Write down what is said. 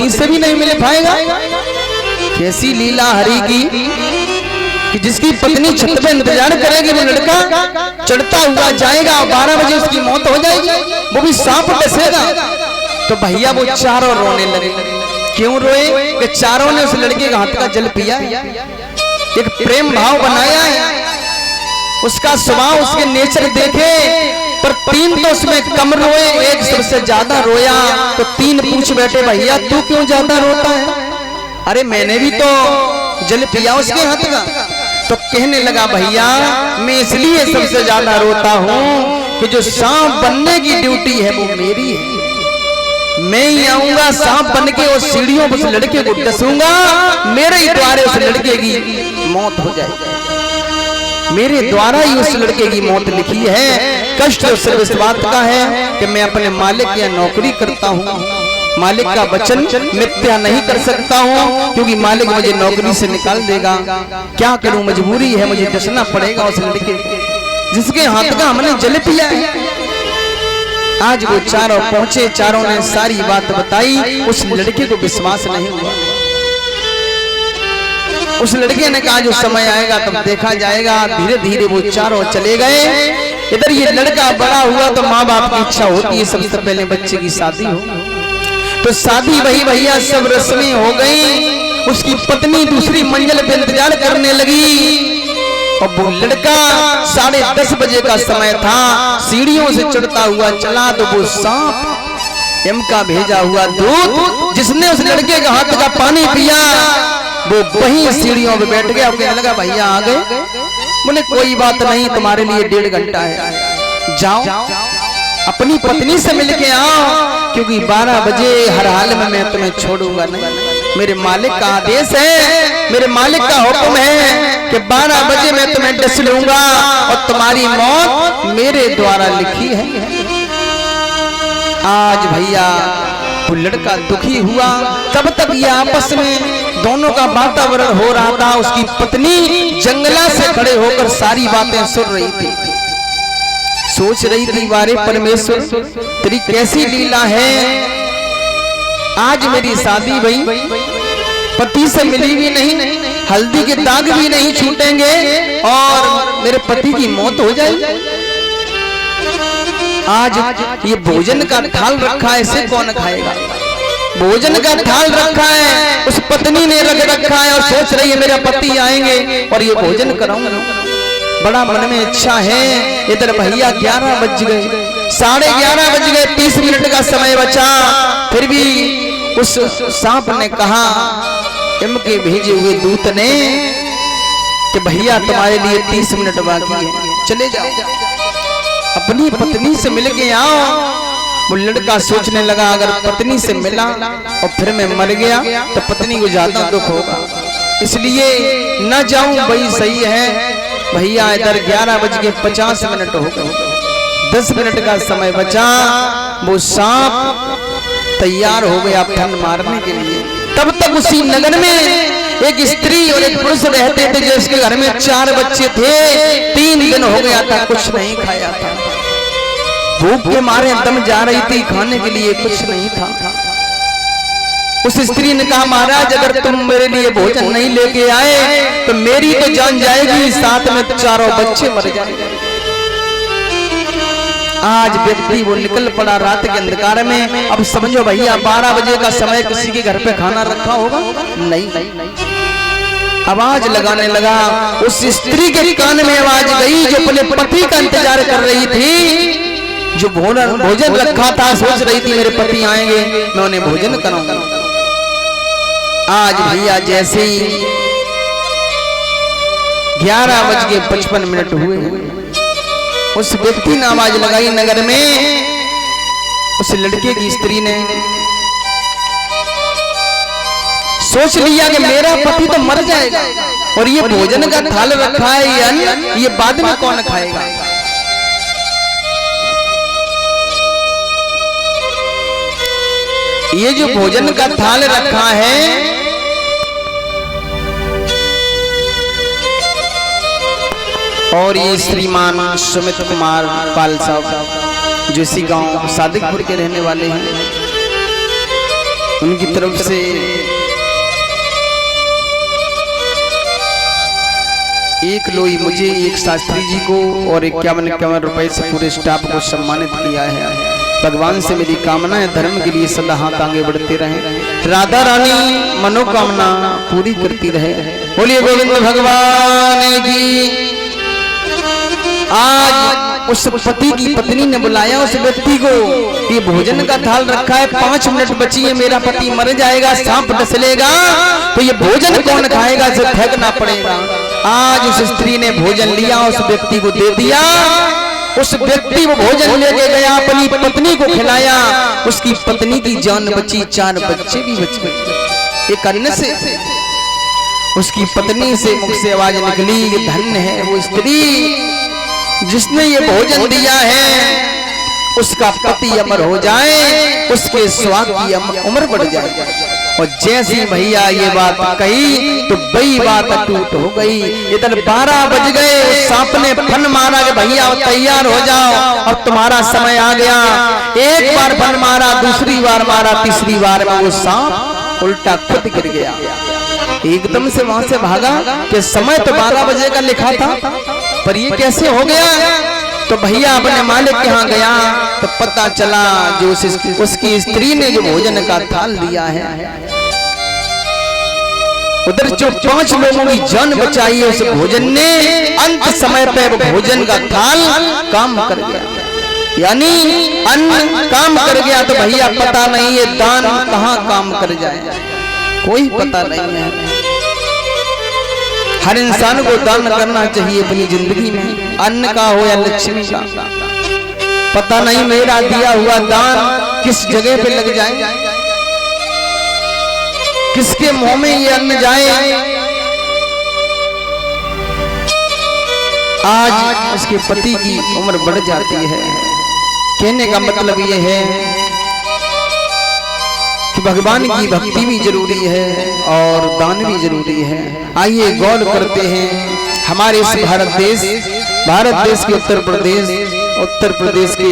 पत्नी से भी नहीं मिल पाएगा। कैसी लीला हरि की कि जिसकी पत्नी छत पे इंतजार करेगी, वो लड़का चढ़ता हुआ जाएगा और 12 बजे उसकी मौत हो जाएगी, वो भी सांप डसेगा। तो भैया वो चारों रोने लगे। क्यों रोए? कि चारों ने उस लड़के का हाथ का जल पिया, एक प्रेम भाव बनाया है, उसका स्वभाव, उसके नेचर देखे। पर 3 तो उसमें कम रोए, एक सबसे ज्यादा रोया। तो 3 पूछ बैठे, भैया तू क्यों ज्यादा रोता है? अरे मैंने भी तो जल पिया उसके हाथ का। तो कहने लगा, भैया मैं इसलिए सबसे ज्यादा रोता हूँ कि जो सांप बनने की ड्यूटी है वो मेरी है। मैं ही आऊंगा सांप बन के और सीढ़ियों पर उस लड़के को डसूंगा, मेरे ही द्वारे उस लड़के की मौत हो जाएगी। मेरे द्वारा ही उस लड़के की मौत लिखी है। कष्ट सिर्फ इस बात का है कि मैं अपने मालिक या नौकरी करता हूँ, मालिक का वचन मिथ्या नहीं कर सकता हूँ, क्योंकि मालिक मुझे नौकरी से निकाल देगा। क्या करूँ, मजबूरी है, मुझे डसना पड़ेगा उस लड़के जिसके हाथ का हमने जल पिया है। आज वो चारों पहुंचे, चारों ने सारी बात बताई। उस लड़के को विश्वास नहीं हुआ। उस लड़के ने कहा जो समय आएगा तब देखा जाएगा। धीरे धीरे वो चारों चले गए। इधर ये लड़का बड़ा हुआ तो माँ बाप की इच्छा होती है सबसे पहले बच्चे की शादी हो। तो शादी वही भैया सब रस्में हो गई। उसकी पत्नी दूसरी मंजिल पे इंतजार करने लगी और वो लड़का 10:30 बजे का समय था, सीढ़ियों से चढ़ता हुआ चला। तो वो सांप यम का भेजा हुआ दूत जिसने उस लड़के के हाथ का पानी पिया, वो वहीं सीढ़ियों पे बैठ गया। कहने लगा, भैया आ गए? बोले कोई बात नहीं, तुम्हारे लिए 1.5 घंटा है, जाओ अपनी पत्नी से मिल के आओ, क्योंकि 12 बजे हर हाल में मैं तुम्हें छोड़ूंगा नहीं। मेरे मालिक का आदेश है, मेरे मालिक का हुक्म है कि 12 बजे मैं तुम्हें डस लूंगा और तुम्हारी मौत मेरे द्वारा लिखी है। आज भैया वो लड़का दुखी हुआ। तब तक ये आपस में दोनों का वातावरण हो रहा था। उसकी पत्नी जंगला से खड़े होकर सारी बातें सुन रही थी, सोच रही थी, वारे परमेश्वर तेरी कैसी लीला है। आज मेरी शादी भई, पति से मिली भी नहीं, हल्दी के दाग भी नहीं छूटेंगे और मेरे पति की मौत हो जाएगी। आज ये भोजन का थाल रखा है, इसे कौन खाएगा? भोजन का थाल रखा है, उस पत्नी ने रख रखा है और सोच रही है मेरे पति आएंगे और ये भोजन कराऊंगा। बड़ा मन में इच्छा है। इधर भैया 11 बज गए, 11:30 बज गए, 30 मिनट का समय बचा। फिर भी उस सांप ने कहा, यम के भेजे हुए दूत ने, कि भैया तुम्हारे लिए 30 मिनट बाकी है, चले जाओ अपनी पत्नी से मिल के आओ। वो लड़का सोचने लगा, अगर पत्नी से मिला और फिर मैं मर गया तो पत्नी को ज्यादा दुख होगा, इसलिए न जाऊं वही सही है। भैया इधर 11:50 हो गए, 10 मिनट का समय बचा। वो सांप तैयार हो गया फन मारने के लिए। तब तक उसी नगर में एक स्त्री और एक पुरुष रहते थे, जिसके घर में 4 बच्चे थे। 3 दिन हो गया था, कुछ नहीं खाया था, भूख के मारे दम जा रही थी, खाने के लिए कुछ नहीं था। उस स्त्री ने कहा, महाराज अगर तुम मेरे लिए भोजन नहीं लेके आए तो मेरी तो जान जाएगी, साथ में 4 बच्चे मर जाएंगे। आज व्यक्ति वो निकल पड़ा रात के अंधकार में। अब समझो भैया 12 बजे का समय, किसी के घर पे खाना रखा होगा? नहीं। आवाज लगाने लगा। उस स्त्री के कान में आवाज गई जो अपने पति का इंतजार कर रही थी, जो भोजन रखा था, सोच रही थी मेरे पति आएंगे, मैं उन्हें भोजन कराऊंगा। आज भैया जैसे ही 11:55 हुए, उस व्यक्ति ने आवाज लगाई नगर में। उस लड़के की स्त्री ने सोच लिया कि मेरा पति तो मर जाएगा और ये भोजन का थाल रखा है, ये अन्न ये बाद में कौन खाएगा। ये जो भोजन का थाल रखा है, और ये श्रीमान सुमित कुमार पाल साहब जो इसी गांव सादिकपुर के रहने वाले हैं, उनकी तरफ से एक लोई मुझे, एक शास्त्री जी को और 51 रुपए से पूरे स्टाफ को सम्मानित किया है। भगवान से मेरी कामना है धर्म के लिए सदा हाथ आगे बढ़ते रहे, राधा रानी मनोकामना पूरी करती रहे। बोलिए गोविंद भगवान की। आज उस पति की पत्नी ने बुलाया उस व्यक्ति को, ये भोजन का थाल रखा है, 5 मिनट बची है, मेरा पति मर जाएगा, सांप डसलेगा तो ये भोजन कौन खाएगा, इसे फेंकना पड़ेगा। आज उस स्त्री ने भोजन लिया, उस व्यक्ति को दे दिया। उस व्यक्ति वो भोजन लेके गया, अपनी पत्नी को खिलाया, उसकी पत्नी की जान बची, 4 बच्चे भी बच गए। एक अन्न से उसकी पत्नी से मुख से आवाज निकली, धन्य है वो स्त्री जिसने ये भोजन दिया है, उसका पति अमर हो जाए, उसके स्वाद की उम्र बढ़ जाए। और जैसे भैया ये बात कही तो वही बात अटूट हो गई। इधर 12 बज गए, सांप ने फन मारा कि भैया तैयार हो जाओ, अब तुम्हारा समय आ गया। एक बार फन मारा, दूसरी बार मारा, तीसरी बार में वो सांप उल्टा खुद गिर गया। एकदम से वहां से भागा कि समय तो 12 बजे का लिखा था, पर ये कैसे हो गया। तो भैया अपने मालिक के यहाँ गया तो पता चला जो उसकी स्त्री ने जो भोजन का थाल दिया है, उधर जो 5 लोगों की जान बचाई है उस भोजन ने, अंत समय पे वो भोजन का थाल काम कर गया, यानी अन्न काम कर गया। तो भैया पता नहीं ये दान कहाँ काम कर जाए, कोई पता नहीं है। हर इंसान को दान करना चाहिए अपनी जिंदगी में, अन्न का हो या लक्ष्मी का। पता नहीं मेरा दिया हुआ दान किस जगह पे लग जाए, किसके मुंह में ये अन्न जाए। आज उसके पति की उम्र बढ़ जाती है। कहने का मतलब ये है कि भगवान की भक्ति भी जरूरी है और दान भी जरूरी है। आइए गौर करते हैं, हमारे इस भारत देश के उत्तर प्रदेश के